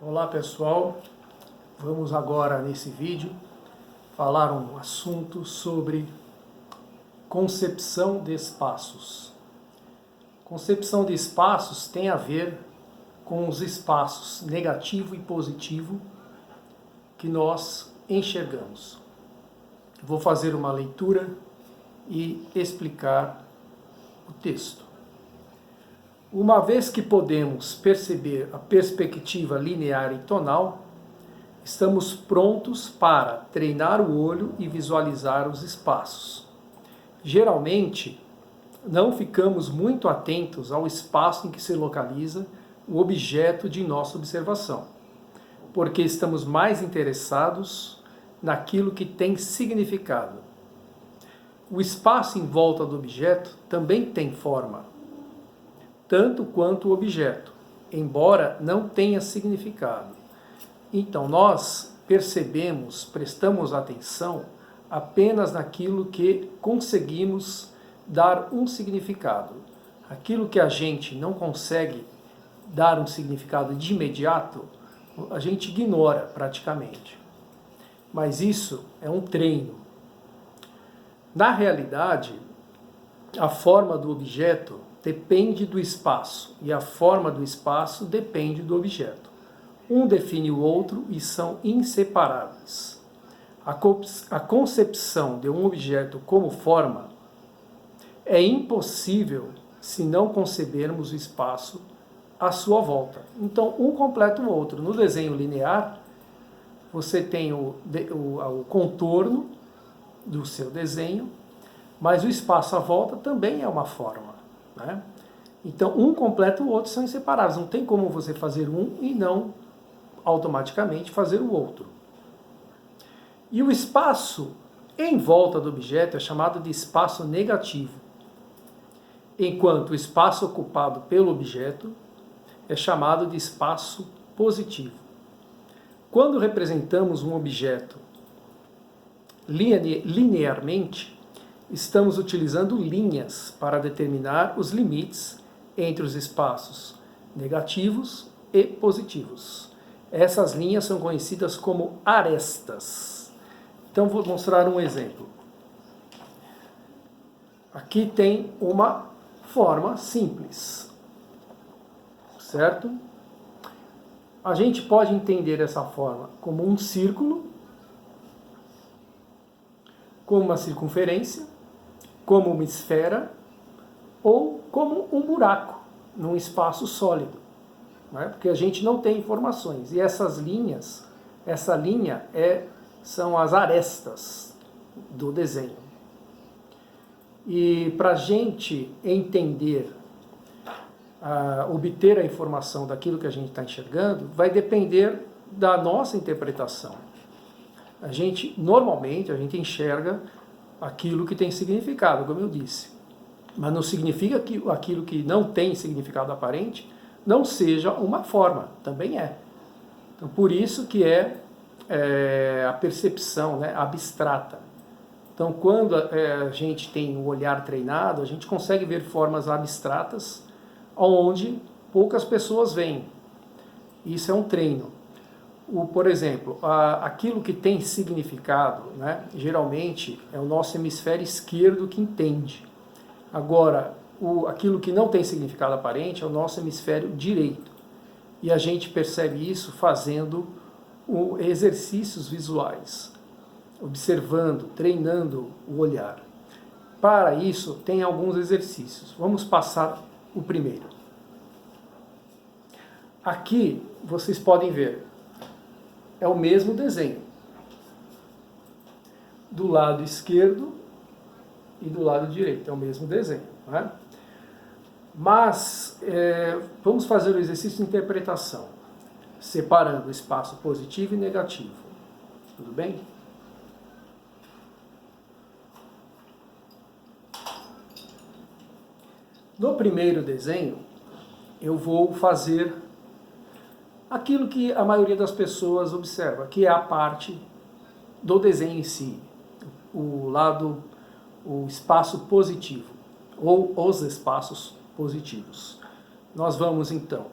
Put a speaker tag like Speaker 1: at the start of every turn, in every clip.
Speaker 1: Olá pessoal, vamos agora nesse vídeo falar um assunto sobre concepção de espaços. Concepção de espaços tem a ver com os espaços negativo e positivo que nós enxergamos. Vou fazer uma leitura e explicar o texto. Uma vez que podemos perceber a perspectiva linear e tonal, estamos prontos para treinar o olho e visualizar os espaços. Geralmente, não ficamos muito atentos ao espaço em que se localiza o objeto de nossa observação, porque estamos mais interessados naquilo que tem significado. O espaço em volta do objeto também tem forma, tanto quanto o objeto, embora não tenha significado. Então nós percebemos, prestamos atenção apenas naquilo que conseguimos dar um significado. Aquilo que a gente não consegue dar um significado de imediato, a gente ignora praticamente. Mas isso é um treino. Na realidade, a forma do objeto depende do espaço e a forma do espaço depende do objeto. Um define o outro e são inseparáveis. A concepção de um objeto como forma é impossível se não concebermos o espaço à sua volta. Então, um completa o outro. No desenho linear, você tem o contorno do seu desenho, mas o espaço à volta também é uma forma. Né? Então, um completa o outro, são inseparáveis. Não tem como você fazer um e não automaticamente fazer o outro. E o espaço em volta do objeto é chamado de espaço negativo, enquanto o espaço ocupado pelo objeto é chamado de espaço positivo. Quando representamos um objeto linearmente, estamos utilizando linhas para determinar os limites entre os espaços negativos e positivos. Essas linhas são conhecidas como arestas. Então vou mostrar um exemplo. Aqui tem uma forma simples, certo? A gente pode entender essa forma como um círculo, como uma circunferência, como uma esfera ou como um buraco num espaço sólido, né? Porque a gente não tem informações. E essas linhas, essa linha são as arestas do desenho. E para a gente entender, obter a informação daquilo que a gente está enxergando, vai depender da nossa interpretação. Normalmente, a gente enxerga aquilo que tem significado, como eu disse. Mas não significa que aquilo que não tem significado aparente não seja uma forma, também é. Então, por isso que é a percepção, né, abstrata. Então, quando a gente tem o olhar treinado, a gente consegue ver formas abstratas onde poucas pessoas veem. Isso é um treino. Por exemplo, aquilo que tem significado, né, geralmente é o nosso hemisfério esquerdo que entende. Agora, aquilo que não tem significado aparente é o nosso hemisfério direito. E a gente percebe isso fazendo exercícios visuais, observando, treinando o olhar. Para isso, tem alguns exercícios. Vamos passar o primeiro. Aqui, vocês podem ver, é o mesmo desenho. Do lado esquerdo e do lado direito, é o mesmo desenho. Né? Mas, vamos fazer o exercício de interpretação, separando o espaço positivo e negativo. Tudo bem? No primeiro desenho, eu vou fazer aquilo que a maioria das pessoas observa, que é a parte do desenho em si, o espaço positivo, ou os espaços positivos. Nós vamos então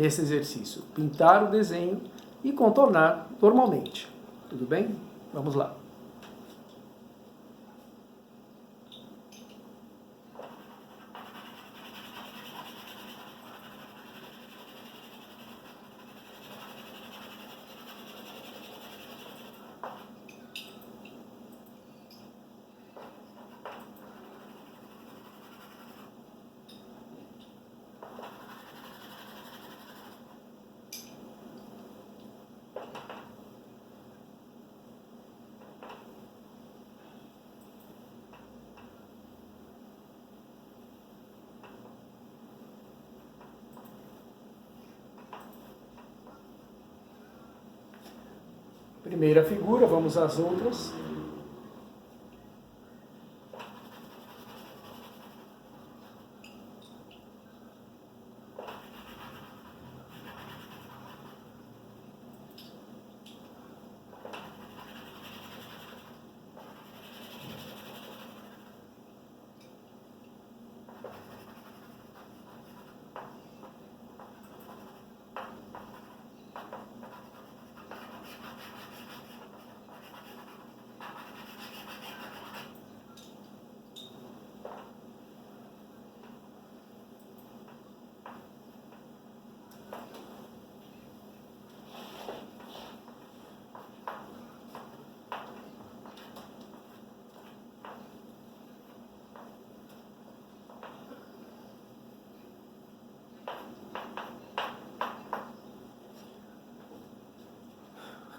Speaker 1: desse exercício. Pintar o desenho e contornar normalmente. Tudo bem? Vamos lá. Primeira figura, vamos às outras.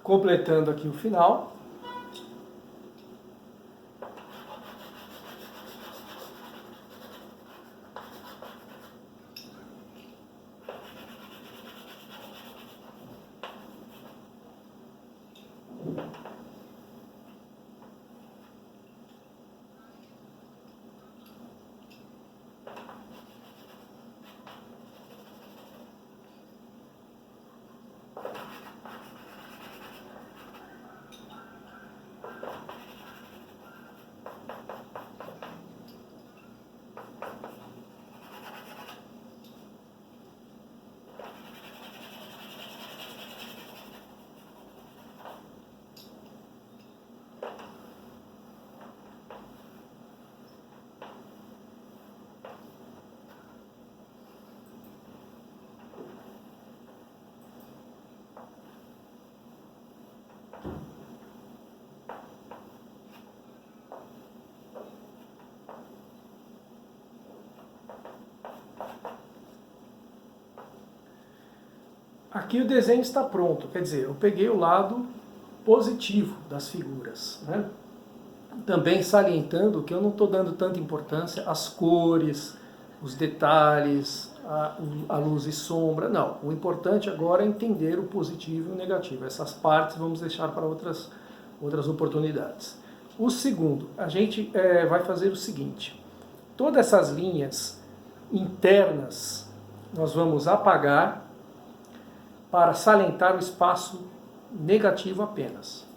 Speaker 1: Completando aqui o final. Aqui o desenho está pronto, quer dizer, eu peguei o lado positivo das figuras, né? Também salientando que eu não estou dando tanta importância às cores, os detalhes, a luz e sombra, não. O importante agora é entender o positivo e o negativo. Essas partes vamos deixar para outras oportunidades. O segundo, a gente vai fazer o seguinte, todas essas linhas internas nós vamos apagar para salientar o espaço negativo apenas.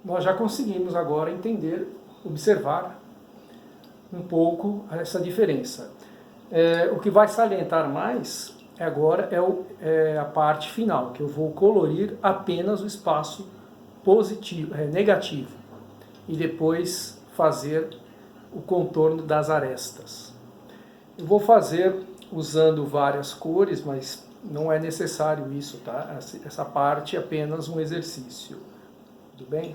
Speaker 1: Nós já conseguimos agora entender, observar um pouco essa diferença. O que vai salientar mais agora é a parte final, que eu vou colorir apenas o espaço positivo, negativo, e depois fazer o contorno das arestas. Eu vou fazer usando várias cores, mas não é necessário isso, tá? Essa parte é apenas um exercício. Tudo bem?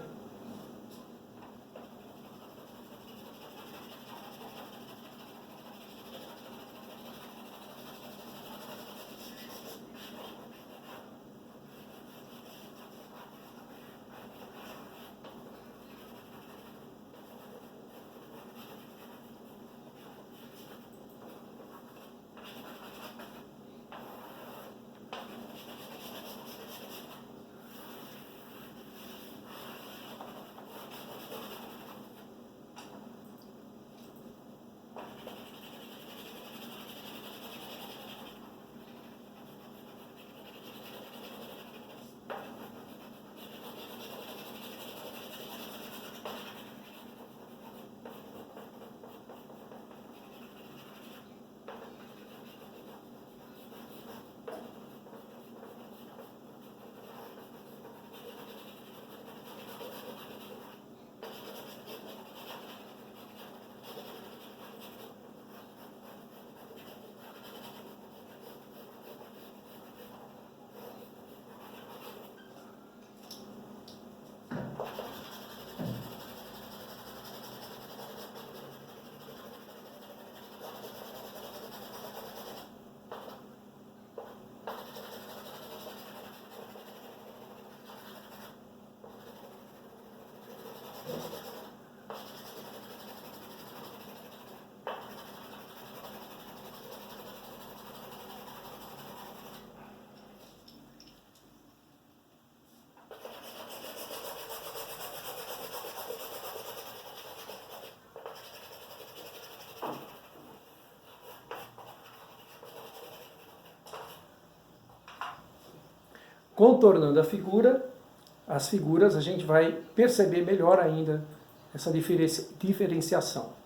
Speaker 1: Contornando a figura, as figuras, a gente vai perceber melhor ainda essa diferenciação.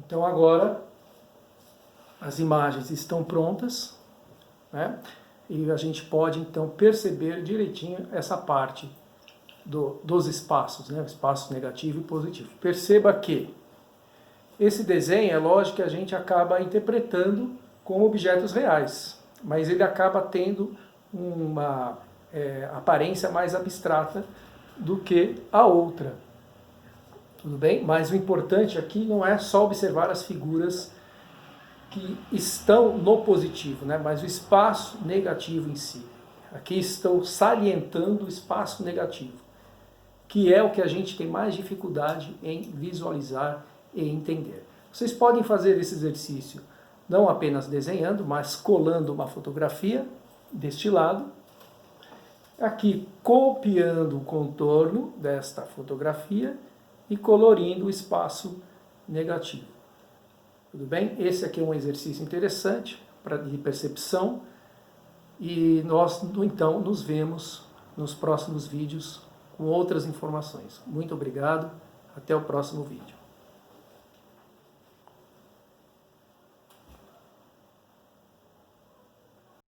Speaker 1: Então agora as imagens estão prontas, né? E a gente pode então perceber direitinho essa parte dos espaços, né? O espaço negativo e positivo. Perceba que esse desenho, é lógico que a gente acaba interpretando como objetos reais, mas ele acaba tendo uma aparência mais abstrata do que a outra. Tudo bem? Mas o importante aqui não é só observar as figuras que estão no positivo, né? Mas o espaço negativo em si. Aqui estou salientando o espaço negativo, que é o que a gente tem mais dificuldade em visualizar e entender. Vocês podem fazer esse exercício não apenas desenhando, mas colando uma fotografia deste lado, aqui copiando o contorno desta fotografia e colorindo o espaço negativo. Tudo bem? Esse aqui é um exercício interessante de percepção e nós, então, nos vemos nos próximos vídeos com outras informações. Muito obrigado, até o próximo vídeo.